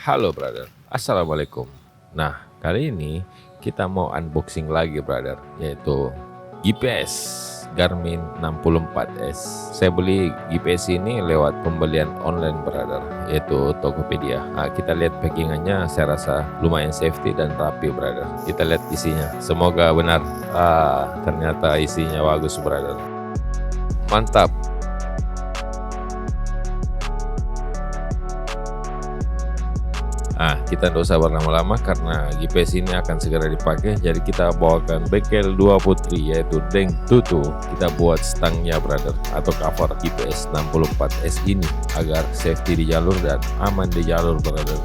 Halo brother, assalamualaikum. Nah, kali ini kita mau unboxing lagi brother, yaitu GPS Garmin 64S. Saya beli GPS ini lewat pembelian online brother, yaitu Tokopedia. Nah, kita lihat packingannya, saya rasa lumayan safety dan rapi brother. Kita lihat isinya, semoga benar. Ternyata isinya bagus brother. Mantap. Kita tidak usah berlama-lama karena GPS ini akan segera dipakai. Jadi kita bawakan bengkel 2 putri, yaitu Deng Tutu. Kita buat stangnya brother, atau cover GPS 64S ini agar safety di jalur dan aman di jalur brother.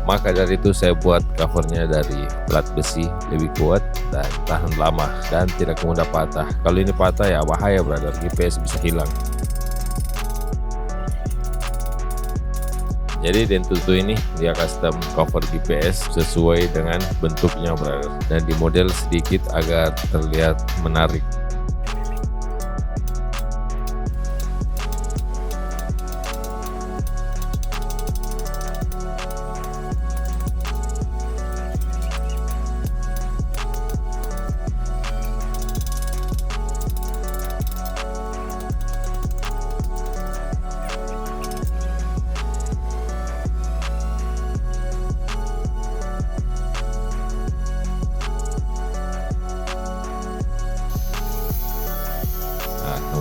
Maka dari itu saya buat covernya dari plat besi, lebih kuat dan tahan lama dan tidak mudah patah. Kalau ini patah ya bahaya brother, GPS bisa hilang. Jadi Deng Tutu ini dia custom cover GPS sesuai dengan bentuknya brother, dan dimodel sedikit agar terlihat menarik.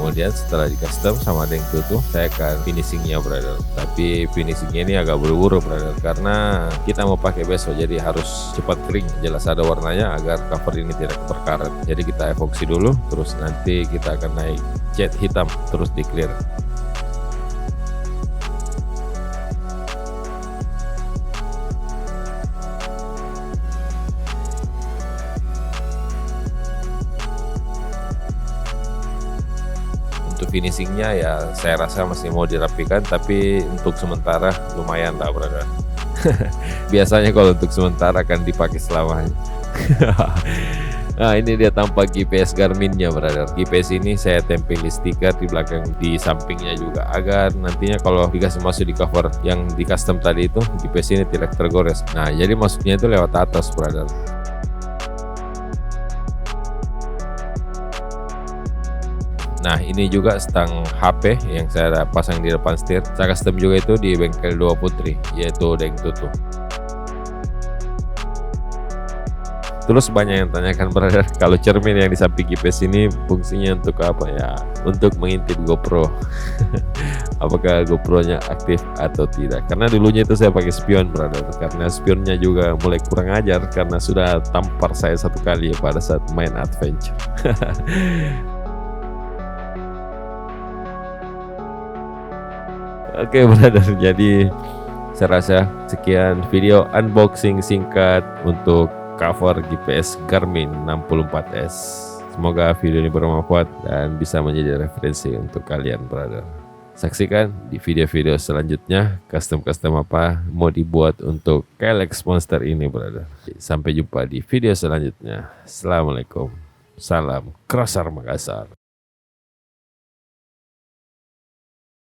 Kemudian setelah di custom sama Deng Tutu, saya akan finishingnya brother. Tapi finishingnya ini agak buru-buru brother, karena kita mau pakai besok, jadi harus cepat kering, jelas ada warnanya agar cover ini tidak berkarat. Jadi kita epoksi dulu, terus nanti kita akan naik cat hitam, terus di clear. Untuk finishingnya ya saya rasa masih mau dirapikan, tapi untuk sementara lumayan lah brother. Biasanya kalau untuk sementara akan dipakai selamanya. Nah, ini dia tampak GPS Garminnya brother. GPS ini saya tempel stiker di belakang, di sampingnya juga, agar nantinya kalau dikasih masuk di cover yang di custom tadi itu, GPS ini tidak tergores. Nah, jadi masuknya itu lewat atas brother. Nah, ini juga stang HP yang saya pasang di depan setir. Saya custom juga itu di bengkel 2 putri, yaitu Deng Tutu. Terus banyak yang tanyakan brother, kalau cermin yang di samping GPS ini fungsinya untuk apa ya? Untuk mengintip GoPro. Apakah GoPro-nya aktif atau tidak? Karena dulunya itu saya pakai spion brother, karena spionnya juga mulai kurang ajar karena sudah tampar saya satu kali pada saat main adventure. Oke brother, jadi saya rasa sekian video unboxing singkat untuk cover GPS Garmin 64S. Semoga video ini bermanfaat dan bisa menjadi referensi untuk kalian brother. Saksikan di video-video selanjutnya custom-custom apa mau dibuat untuk Calyx Monster ini brother. Sampai jumpa di video selanjutnya. Assalamualaikum. Salam Crosser Makassar.